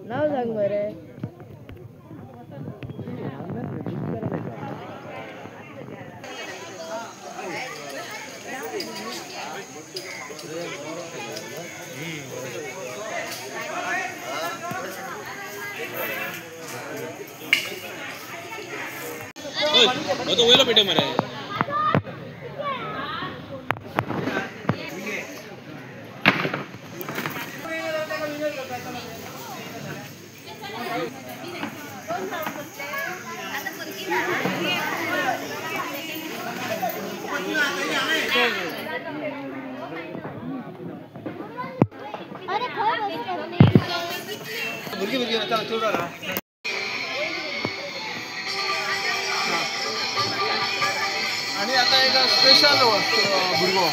नाव सांग बरे तो वेला पेटे मारे मुर्गी चला चल रहा आणि आता एक स्पेशल भुरगो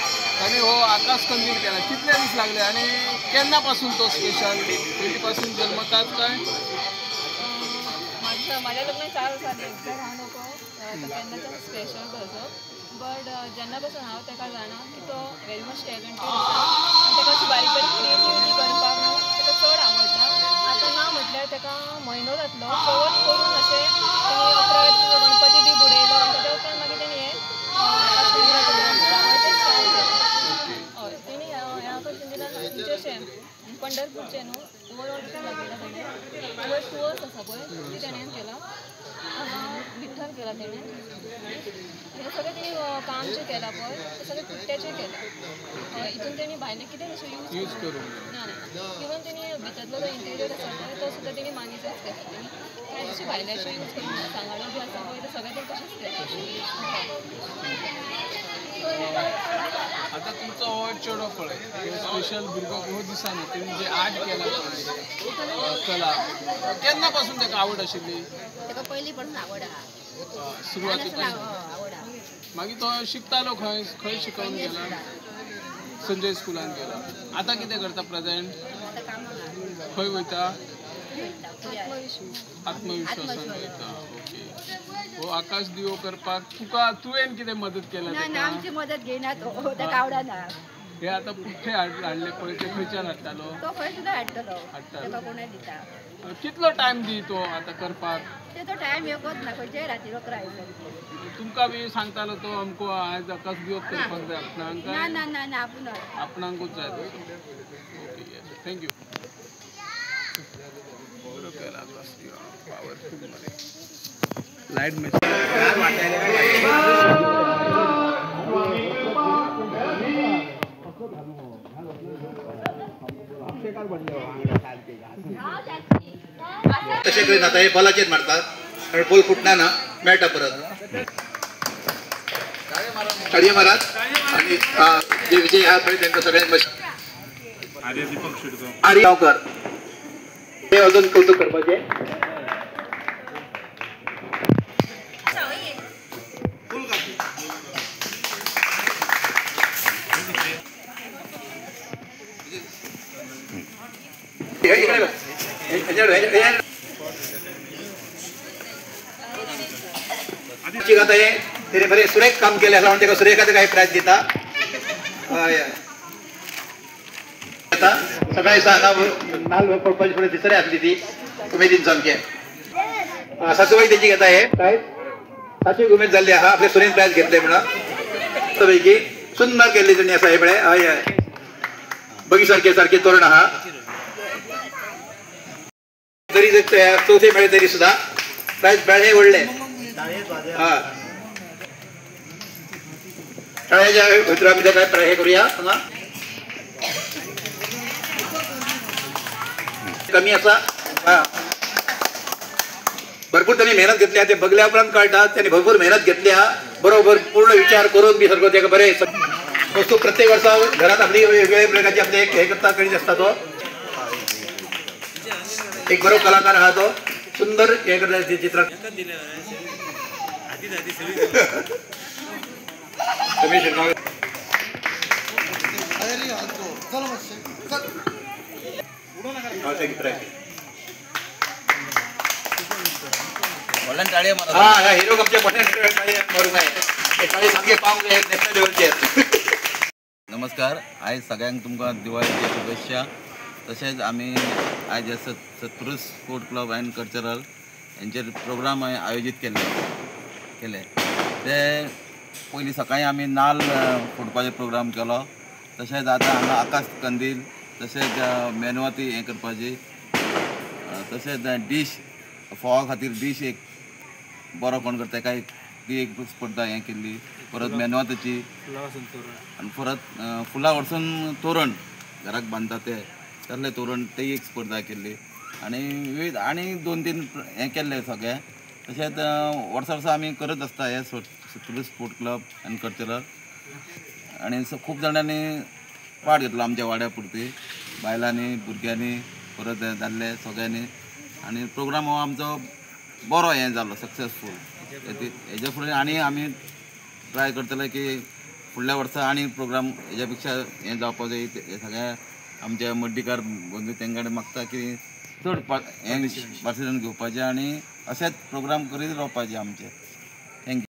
आणि हो आकाश कंदील केला कितले दीस लागले आणि केन्नापासून तो स्पेशल पयलीपासून जन्मतात काय माझ्या लग्न 4 वर्सांनी हांव नको केन्नाच्यान स्पेशल कसो बट जेन्ना पासून हांव ताका जाणा की तो वेरी मच टॅलंटेड आसा आनी ताका अशी बारीक बारीक क्रिएटिविटी करपाक ताका चड आवडटा आतां ना म्हटल्यार ताका म्हयनो जातलो चवथ करून अशें तेणी 11 गणपती बी बुडयलो आनी ताच्या उपरांत मागीर तेणी हें हय तेणी ह्या आकाश कंदिलान म्हणजे अशें पंढरपूरचे न्हू ओवरऑल लागलेला तेणें ओवर 2 वर्स आसा पळय ती तेणें केला विठ्ठल केला तेणें हे सगळें तेणी काम जें केलां पळय तें सगळें कुट्ट्याचें केलां हितून तेणी भायलें कितें अशें यूज करून ना इवन तेणी भितरलो जो इंटेरियर आसा पळय तो सुद्दां तेणी मागीरचोच केला तेणी कांय अशें भायल्याचें यूज करून सांगाडो बी आसा पळय ते सगळें तें तशेंच केलां आता तुमचो हो चेडो पळय स्पेशल भुरगो हो दिसाना तेणी जे आर्ट केला कला केन्ना पासून ताका आवड आशिल्ली ताका पयलीं पासून आवड आहा सुरवातीक मागीर तो शिकतालो खंय खंय शिकवून गेला संजय स्कुलान गेला आता कितें करता प्रेजेंट खंय वयता आत्मविश्वासान वयता ओके हो आकाश दिवो करपाक तुका तुवें कितें मदत केला आमची मदत घेयना तो ताका आवडना हे आता कुठे हाडले पळय ते खंयच्यान हाडटालो तो खंय सुद्दां हाडटलो ताका कोणूय दिता कितलो टायम दी तो आता करपाक तो टायम येवच ना खंयच्याय राती 11 आयलो तुमकां बी सांगतालो तो अमको आयज आकाश दिवो करपाक जाय आपणाक ना ना ना ना आपणाकूच जाय ओके थँक्यू बरो केला आकाश दिवो पावरफुल मध्ये लाईट तशें करीन आता हे बॉलाचेर मारतात कारण बॉल फुटना ना मेळटा परत ताळयो मारात आणि जे विजय आहा पळय तांकां सगळ्यांक आर्य गांवकर हे अजून कौतुक करपाचे आता हे तेरे बरे सुरेख काम केले म्हणून ताका सुरेखाचे काही प्राइज दिता आता सकाळी नाल पडपाची फुडें दिसरे आसली ती उमेदीन सामके सासूबाई तेची घेता हे प्राइज सासूक उमेद जाल्ली आहा आपले सुरेन प्राइज घेतले म्हणून पैकी सुंदर केल्ली त्यांनी असा हे पळय हय हय बगी सारखे सारखे तोरण आहा तरी चौथे मेळे तरी सुद्धा प्रायस बेळे व्हडले हा शाळेच्या भितर आमी ताका हे करूया हांगा कमी असा हा भरपूर त्यांनी मेहनत घेतली ते बघल्या उपरांत कळटा त्यांनी भरपूर मेहनत घेतली बरोबर पूर्ण विचार करून बी सारखं त्याका बरे वस्तू प्रत्येक वर्सा घरात आपली वेगवेगळ्या प्रकारची आपले हे करता करीत असता तो एक बरो कलाकार हा तो सुंदर हे करता चित्र हा हिरो आमच्या नमस्कार आयज सगळ्यांक तुमकां दिवाळीच्या शुभेच्छा तशेंच आमी आयज Satpurush sport club and cultural यांचेर प्रोग्राम आयोजीत केले ते पयलीं सकाळीं आमी नाल्ल फोडपाचो प्रोग्राम केलो तशेंच आतां हांगा आकाश कंदील तशेंच मेणवाती हें करपाची तशेंच डीश फोवा खातीर डीश एक बरो कोण करता ताका ती एक स्पर्धा हें केल्ली परत मेणवातीची आनी परत फुलां वरसून तोरण घराक बांदता ते तसले तोरण ते एक स्पर्धा केल्ली आनी विविध आनी 2-3 हें केल्ले सगळे तशेंच वर्सा वर्सा आमी करत आसता हे सत्पुरुष स्पोर्ट क्लब आनी कल्चरल आनी खूब जाणांनी पार्ट घेतलो आमच्या वाड्या पुरती बायलांनी भुरग्यांनी परत दादले सगळ्यांनी आनी प्रोग्राम हो आमचो बरो हें जालो सक्सेसफूल हेजे फुडें आनी आमी ट्राय करतले की फुडल्या वर्सा आनी प्रोग्राम हेज्या पेक्षा हें जावपाक जाय हे सगळ्या आमच्या मड्डीकार बंधू तेंकडे मागता की चड हें पार्टिसिपेट घेवपाचें आनी अशेंच प्रोग्राम करीत रावपाचें आमचें थँक्यू